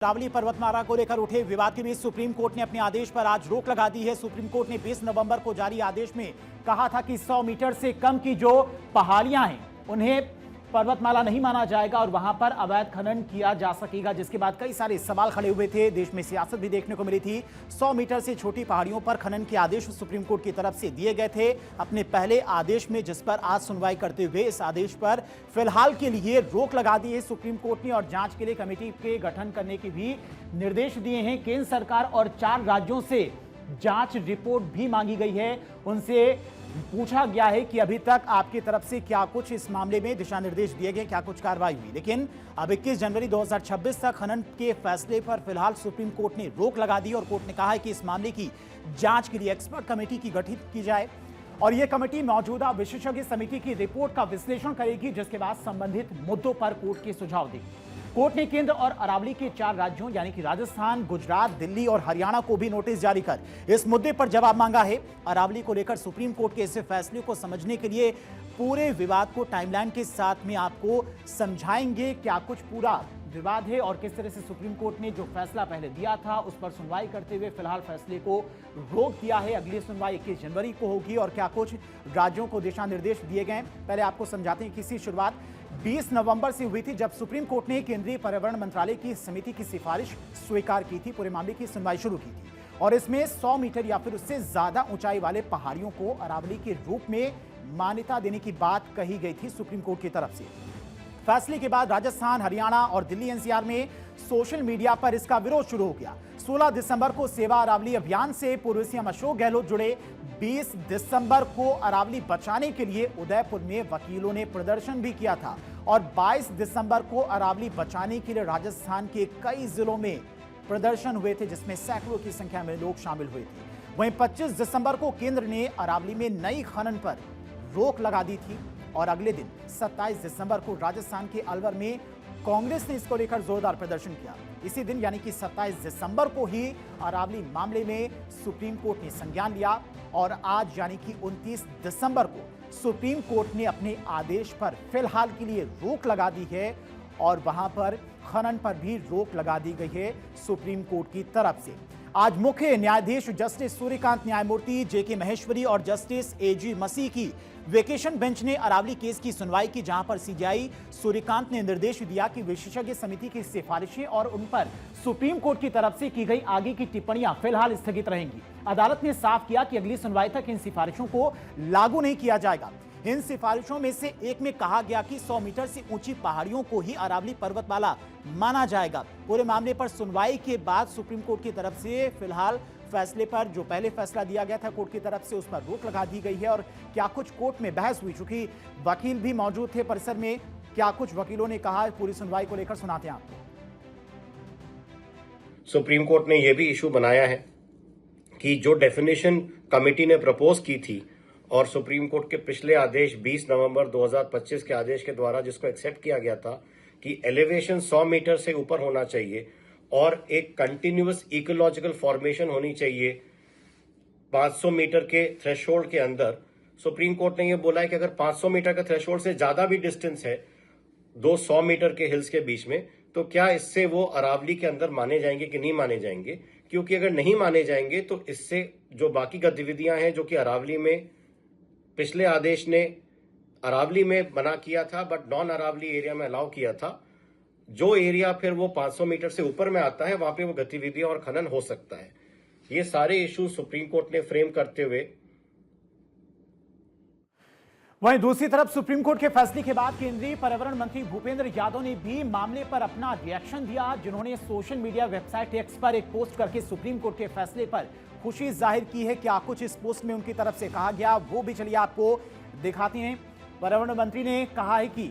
अरावली पर्वतमाला को लेकर उठे विवाद के बीच सुप्रीम कोर्ट ने अपने आदेश पर आज रोक लगा दी है। सुप्रीम कोर्ट ने 20 नवंबर को जारी आदेश में कहा था कि 100 मीटर से कम की जो पहाड़ियां हैं उन्हें पर्वतमाला नहीं माना जाएगा और वहां पर अवैध खनन किया जा सकेगा, जिसके बाद कई सारे सवाल खड़े हुए थे। देश में सियासत भी देखने को मिली थी। 100 मीटर से छोटी पहाड़ियों पर खनन के आदेश सुप्रीम कोर्ट की तरफ से दिए गए थे अपने पहले आदेश में, जिस पर आज सुनवाई करते हुए इस आदेश पर फिलहाल के लिए रोक लगा दी है सुप्रीम कोर्ट ने और जांच के लिए कमेटी के गठन करने के भी निर्देश दिए हैं। केंद्र सरकार और 4 राज्यों से जांच रिपोर्ट भी मांगी गई है। उनसे पूछा गया है कि अभी तक आपकी तरफ से क्या कुछ इस मामले में दिशा निर्देश दिए गए, क्या कुछ कार्रवाई हुई। लेकिन अब 21 जनवरी 2026 तक खनन के फैसले पर फिलहाल सुप्रीम कोर्ट ने रोक लगा दी और कोर्ट ने कहा है कि इस मामले की जांच के लिए एक्सपर्ट कमेटी की गठित की जाए और यह कमेटी मौजूदा विशेषज्ञ समिति की रिपोर्ट का विश्लेषण करेगी, जिसके बाद संबंधित मुद्दों पर कोर्ट के सुझाव देगी। कोर्ट ने केंद्र और अरावली के 4 राज्यों यानी कि राजस्थान, गुजरात, दिल्ली और हरियाणा को भी नोटिस जारी कर इस मुद्दे पर जवाब मांगा है। अरावली को लेकर सुप्रीम कोर्ट के इस फैसले को समझने के लिए पूरे विवाद को टाइमलाइन के साथ में आपको समझाएंगे, क्या कुछ पूरा विवाद है और किस तरह से सुप्रीम कोर्ट ने जो फैसला पहले दिया था उस पर सुनवाई करते हुए फिलहाल फैसले को रोक दिया है। अगली सुनवाई 21 जनवरी को होगी और क्या कुछ राज्यों को दिशा निर्देश दिए गए। पहले आपको समझाते हैं कि इसकी शुरुआत 20 नवंबर से हुई थी, जब सुप्रीम कोर्ट ने केंद्रीय पर्यावरण मंत्रालय की समिति की सिफारिश स्वीकार की थी, पूरे मामले की सुनवाई शुरू की थी और इसमें 100 मीटर या फिर उससे ज्यादा ऊंचाई वाले पहाड़ियों को अरावली के रूप में मान्यता देने की बात कही गई थी सुप्रीम कोर्ट की तरफ से। फैसले के बाद राजस्थान, हरियाणा और दिल्ली एनसीआर में सोशल मीडिया पर इसका विरोध शुरू हो गया। 16 दिसंबर को सेवा अरावली अभियान से पूर्व सीएम अशोक गहलोत जुड़े। 20 दिसंबर को अरावली बचाने के लिए उदयपुर में वकीलों ने प्रदर्शन भी किया था और 22 दिसंबर को अरावली बचाने के लिए राजस्थान के कई जिलों में प्रदर्शन हुए थे, जिसमें सैकड़ों की संख्या में लोग शामिल हुए थे। वहीं 25 दिसंबर को केंद्र ने अरावली में नई खनन पर रोक लगा दी थी और अगले दिन 27 दिसंबर को राजस्थान के अलवर में कांग्रेस ने इसको लेकर जोरदार प्रदर्शन किया। इसी दिन यानी कि 27 दिसंबर को ही अरावली मामले में सुप्रीम कोर्ट ने संज्ञान लिया और आज यानी कि 29 दिसंबर को सुप्रीम कोर्ट ने अपने आदेश पर फिलहाल के लिए रोक लगा दी है और वहां पर खनन पर भी रोक लगा दी गई है सुप्रीम कोर्ट की तरफ से। आज मुख्य न्यायाधीश जस्टिस सूर्यकांत, न्यायमूर्ति जेके महेश्वरी और जस्टिस एजी मसीह की वेकेशन बेंच ने अरावली केस की सुनवाई की, जहां पर सीजेआई सूर्यकांत ने निर्देश दिया कि विशेषज्ञ समिति की सिफारिशें और उन पर सुप्रीम कोर्ट की तरफ से की गई आगे की टिप्पणियां फिलहाल स्थगित रहेंगी। अदालत ने साफ किया कि अगली सुनवाई तक इन सिफारिशों को लागू नहीं किया जाएगा। इन सिफारिशों में से एक में कहा गया कि 100 मीटर से ऊंची पहाड़ियों को ही अरावली पर्वतमाला माना जाएगा। पूरे मामले पर सुनवाई के बाद सुप्रीम कोर्ट की तरफ से फिलहाल फैसले पर जो पहले फैसला दिया गया था कोर्ट की तरफ से, उस पर रोक लगा दी गई है और क्या कुछ कोर्ट में बहस हुई, चूंकि वकील भी मौजूद थे परिसर में, क्या कुछ वकीलों ने कहा पूरी सुनवाई को लेकर सुनाते हैं आपको। सुप्रीम कोर्ट ने यह भी इशू बनाया है कि जो डेफिनेशन कमेटी ने प्रपोज की थी और सुप्रीम कोर्ट के पिछले आदेश 20 नवंबर 2025 के आदेश के द्वारा जिसको एक्सेप्ट किया गया था कि एलिवेशन 100 मीटर से ऊपर होना चाहिए और एक कंटिन्यूअस इकोलॉजिकल फॉर्मेशन होनी चाहिए 500 मीटर के थ्रेशोल्ड के अंदर। सुप्रीम कोर्ट ने यह बोला है कि अगर 500 मीटर का थ्रेशोल्ड से ज्यादा भी डिस्टेंस है 200 मीटर के हिल्स के बीच में, तो क्या इससे वो अरावली के अंदर माने जाएंगे कि नहीं माने जाएंगे। क्योंकि अगर नहीं माने जाएंगे तो इससे जो बाकी गतिविधियां हैं जो कि अरावली में पिछले आदेश ने अरावली में मना किया था बट नॉन अरावली एरिया में अलाउ किया था, जो एरिया फिर वो 500 मीटर से ऊपर में आता है वहां पे वो गतिविधियां और खनन हो सकता है। ये सारे इशू सुप्रीम कोर्ट ने फ्रेम करते हुए। वहीं दूसरी तरफ सुप्रीम कोर्ट के फैसले के बाद केंद्रीय पर्यावरण मंत्री भूपेंद्र यादव ने भी मामले पर अपना रिएक्शन दिया, जिन्होंने सोशल मीडिया वेबसाइट एक्स पर एक पोस्ट करके सुप्रीम कोर्ट के फैसले पर खुशी जाहिर की है। क्या कुछ इस पोस्ट में उनकी तरफ से कहा गया वो भी चलिए आपको दिखाते हैं। पर्यावरण मंत्री ने कहा है कि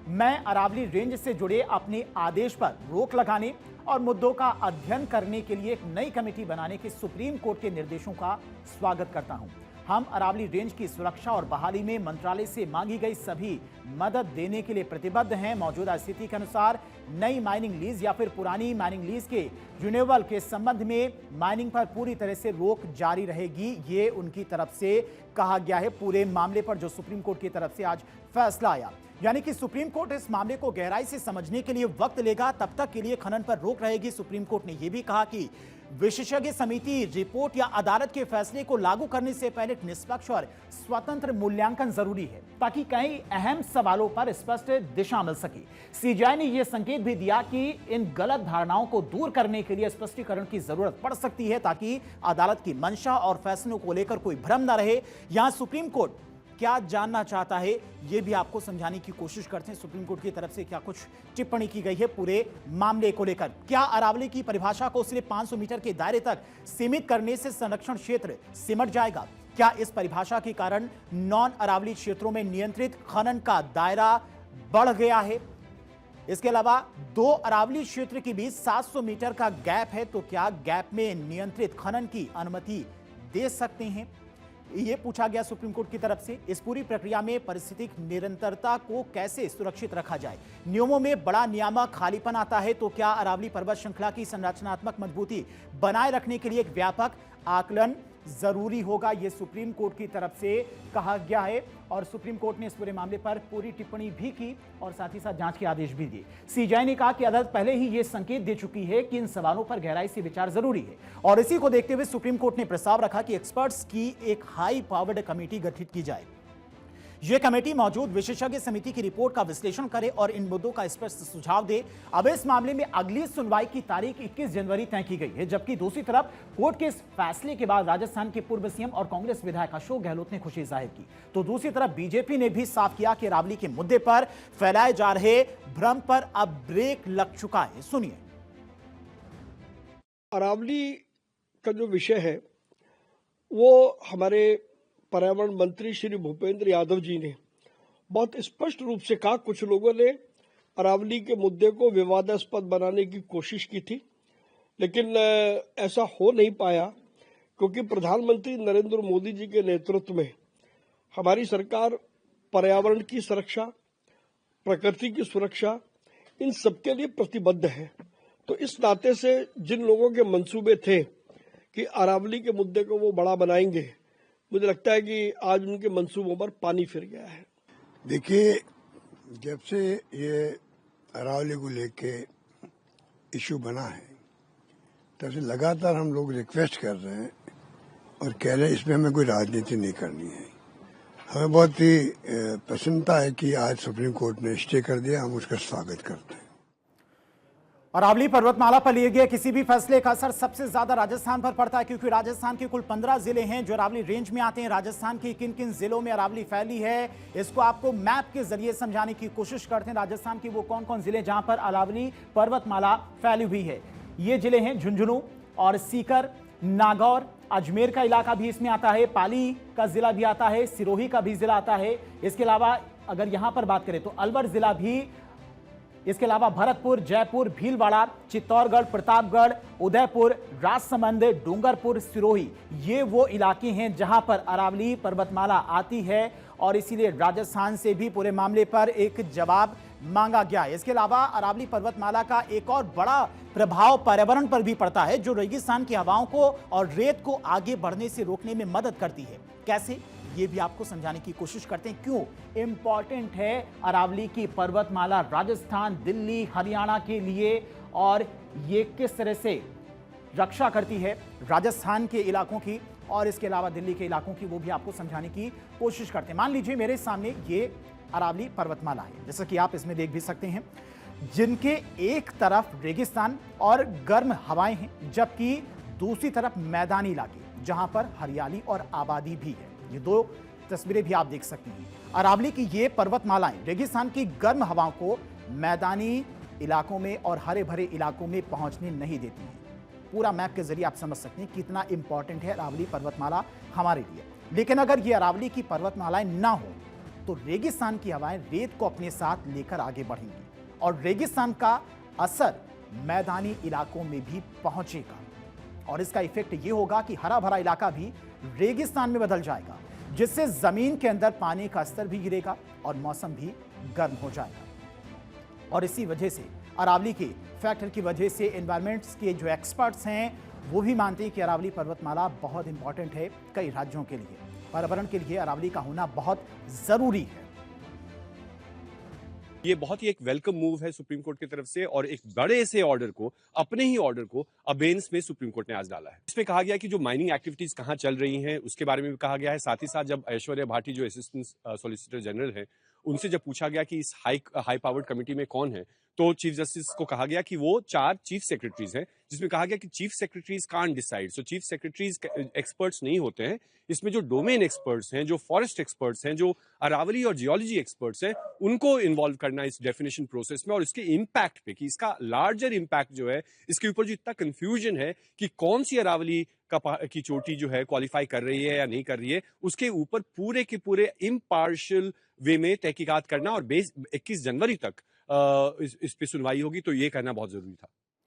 मैं अरावली रेंज से जुड़े अपने आदेश पर रोक लगाने और मुद्दों का अध्ययन करने के लिए एक नई कमेटी बनाने के सुप्रीम कोर्ट के निर्देशों का स्वागत करता हूं। हम अरावली रेंज की सुरक्षा और बहाली में मंत्रालय से मांगी गई सभी मदद देने के लिए प्रतिबद्ध हैं। मौजूदा स्थिति के अनुसार नई माइनिंग लीज या फिर पुरानी माइनिंग लीज के रिन्यूअल के संबंध में माइनिंग पर पूरी तरह से रोक जारी रहेगी, ये उनकी तरफ से कहा गया है। पूरे मामले पर जो सुप्रीम कोर्ट की तरफ से आज फैसला आया, यानी कि सुप्रीम कोर्ट इस मामले को गहराई से समझने के लिए वक्त लेगा, तब तक के लिए खनन पर रोक रहेगी। सुप्रीम कोर्ट ने यह भी कहा कि विशेषज्ञ समिति रिपोर्ट या अदालत के फैसले को लागू करने से पहले निष्पक्ष और स्वतंत्र मूल्यांकन जरूरी है, ताकि कई अहम सवालों पर स्पष्ट दिशा मिल सके। सीजीआई ने यह संकेत भी दिया कि इन गलत धारणाओं को दूर करने के लिए स्पष्टीकरण की जरूरत पड़ सकती है, ताकि अदालत की मंशा और फैसलों को लेकर कोई भ्रम न रहे। यहां सुप्रीम कोर्ट क्या जानना चाहता है, यह भी आपको समझाने की कोशिश करते हैं। सुप्रीम कोर्ट की तरफ से क्या कुछ टिप्पणी की गई है पूरे मामले को लेकर। क्या अरावली की परिभाषा को सिर्फ 500 मीटर के दायरे तक सीमित करने से संरक्षण क्षेत्र सिमट जाएगा? क्या इस परिभाषा के कारण नॉन अरावली क्षेत्रों में नियंत्रित खनन का दायरा बढ़ गया है? इसके अलावा 2 अरावली क्षेत्र के बीच 700 मीटर का गैप है, तो क्या गैप में नियंत्रित खनन की अनुमति दे सकते हैं? ये पूछा गया सुप्रीम कोर्ट की तरफ से। इस पूरी प्रक्रिया में पारिस्थितिक निरंतरता को कैसे सुरक्षित रखा जाए? नियमों में बड़ा नियामक खालीपन आता है, तो क्या अरावली पर्वत श्रृंखला की संरचनात्मक मजबूती बनाए रखने के लिए एक व्यापक आकलन जरूरी होगा? यह सुप्रीम कोर्ट की तरफ से कहा गया है और सुप्रीम कोर्ट ने इस पूरे मामले पर पूरी टिप्पणी भी की और साथ ही साथ जांच के आदेश भी दिए। सीजीआई ने कहा कि अदालत पहले ही यह संकेत दे चुकी है कि इन सवालों पर गहराई से विचार जरूरी है, और इसी को देखते हुए सुप्रीम कोर्ट ने प्रस्ताव रखा कि एक्सपर्ट्स की एक हाई पावर्ड कमेटी गठित की जाए। यह कमेटी मौजूद विशेषज्ञ समिति की रिपोर्ट का विश्लेषण करे और इन मुद्दों का स्पष्ट सुझाव दे। अब इस मामले में अगली सुनवाई की तारीख 21 जनवरी तय की गई है, जबकि दूसरी तरफ कोर्ट के इस फैसले के बाद राजस्थान के पूर्व सीएम और कांग्रेस विधायक अशोक गहलोत ने खुशी जाहिर की। तो दूसरी तरफ बीजेपी ने भी साफ किया कि अरावली के मुद्दे पर फैलाए जा रहे भ्रम पर अब ब्रेक लग चुका है। सुनिए। अरावली का जो विषय है वो हमारे पर्यावरण मंत्री श्री भूपेंद्र यादव जी ने बहुत स्पष्ट रूप से कहा। कुछ लोगों ने अरावली के मुद्दे को विवादास्पद बनाने की कोशिश की थी, लेकिन ऐसा हो नहीं पाया, क्योंकि प्रधानमंत्री नरेंद्र मोदी जी के नेतृत्व में हमारी सरकार पर्यावरण की सुरक्षा, प्रकृति की सुरक्षा, इन सबके लिए प्रतिबद्ध है। तो इस नाते से जिन लोगों के मंसूबे थे कि अरावली के मुद्दे को वो बड़ा बनाएंगे, मुझे लगता है कि आज उनके मंसूबों पर पानी फिर गया है। देखिए, जब से ये अरावली को लेके इशू बना है, तब से लगातार हम लोग रिक्वेस्ट कर रहे हैं और कह रहे हैं इसमें हमें कोई राजनीति नहीं करनी है। हमें बहुत ही प्रसन्नता है कि आज सुप्रीम कोर्ट ने स्टे कर दिया, हम उसका स्वागत करते हैं। अरावली पर्वतमाला पर लिए गए किसी भी फैसले का असर सबसे ज्यादा राजस्थान पर पड़ता है, क्योंकि राजस्थान के कुल 15 जिले हैं जो अरावली रेंज में आते हैं। राजस्थान के किन किन जिलों में अरावली फैली है, इसको आपको मैप के जरिए समझाने की कोशिश करते हैं। राजस्थान के वो कौन कौन जिले जहां पर अरावली पर्वतमाला फैली हुई है। ये जिले हैं झुंझुनू और सीकर, नागौर, अजमेर का इलाका भी इसमें आता है, पाली का जिला भी आता है, सिरोही का भी जिला आता है। इसके अलावा अगर यहां पर बात करें तो अलवर जिला भी, इसके अलावा भरतपुर, जयपुर, भीलवाड़ा, चित्तौड़गढ़, प्रतापगढ़, उदयपुर, राजसमंद, डूंगरपुर, सिरोही, ये वो इलाके हैं जहां पर अरावली पर्वतमाला आती है और इसीलिए राजस्थान से भी पूरे मामले पर एक जवाब मांगा गया है। इसके अलावा अरावली पर्वतमाला का एक और बड़ा प्रभाव पर्यावरण पर भी पड़ता है, जो रेगिस्तान की हवाओं को और रेत को आगे बढ़ने से रोकने में मदद करती है। कैसे, ये भी आपको समझाने की कोशिश करते हैं क्यों इंपॉर्टेंट है अरावली की पर्वतमाला राजस्थान, दिल्ली, हरियाणा के लिए, और ये किस तरह से रक्षा करती है राजस्थान के इलाकों की और इसके अलावा दिल्ली के इलाकों की, वो भी आपको समझाने की कोशिश करते हैं। मान लीजिए मेरे सामने ये अरावली पर्वतमाला है, जैसा कि आप इसमें देख भी सकते हैं, जिनके एक तरफ रेगिस्तान और गर्म हवाएं हैं, जबकि दूसरी तरफ मैदानी इलाके जहां पर हरियाली और आबादी भी है। ये दो तस्वीरें भी आप देख सकते हैं। अरावली की ये पर्वतमालाएं रेगिस्तान की गर्म हवाओं को मैदानी इलाकों में और हरे भरे इलाकों में पहुंचने नहीं देती हैं। पूरा मैप के जरिए आप समझ सकते हैं कितना इंपॉर्टेंट है अरावली पर्वतमाला हमारे लिए। लेकिन अगर ये अरावली की पर्वतमालाएं ना हो तो रेगिस्तान की हवाएं रेत को अपने साथ लेकर आगे बढ़ेंगी और रेगिस्तान का असर मैदानी इलाकों में भी पहुंचेगा और इसका इफेक्ट ये होगा कि हरा भरा इलाका भी रेगिस्तान में बदल जाएगा, जिससे जमीन के अंदर पानी का स्तर भी गिरेगा और मौसम भी गर्म हो जाएगा। और इसी वजह से अरावली के फैक्टर की वजह से एनवायरमेंट्स के जो एक्सपर्ट्स हैं वो भी मानते हैं कि अरावली पर्वतमाला बहुत इंपॉर्टेंट है कई राज्यों के लिए। पर्यावरण के लिए अरावली का होना बहुत जरूरी है। ये बहुत ही एक वेलकम मूव है सुप्रीम कोर्ट की तरफ से और एक बड़े से ऑर्डर को, अपने ही ऑर्डर को अबेंस में सुप्रीम कोर्ट ने आज डाला है। इसमें कहा गया कि जो माइनिंग एक्टिविटीज कहां चल रही हैं उसके बारे में भी कहा गया है। साथ ही साथ जब ऐश्वर्या भाटी जो असिस्टेंट सॉलिसिटर जनरल है उनसे जब पूछा गया कि इस हाई पावर्ड कमेटी में कौन है, तो चीफ जस्टिस को कहा गया कि वो 4 चीफ सेक्रेटरीज हैं, जिसमें कहा गया कि chief secretaries can't decide. So chief secretaries experts नहीं होते हैं। इसमें जो डोमेन एक्सपर्ट्स हैं, जो फॉरेस्ट एक्सपर्ट्स हैं, जो अरावली और जियोलॉजी एक्सपर्ट्स हैं, उनको इन्वॉल्व करना इस डेफिनेशन प्रोसेस में और इसके इम्पैक्ट पे, कि इसका लार्जर इम्पैक्ट जो है, इसके ऊपर जो इतना कंफ्यूजन है कि कौन सी अरावली की चोटी जो है क्वालिफाई कर रही है या नहीं कर रही है, उसके ऊपर पूरे के पूरे इम्पार्शियल वे में तहकीकात करना और 21 जनवरी तक इस पे सुनवाई होगी, तो ये करना बहुत जरूरी था।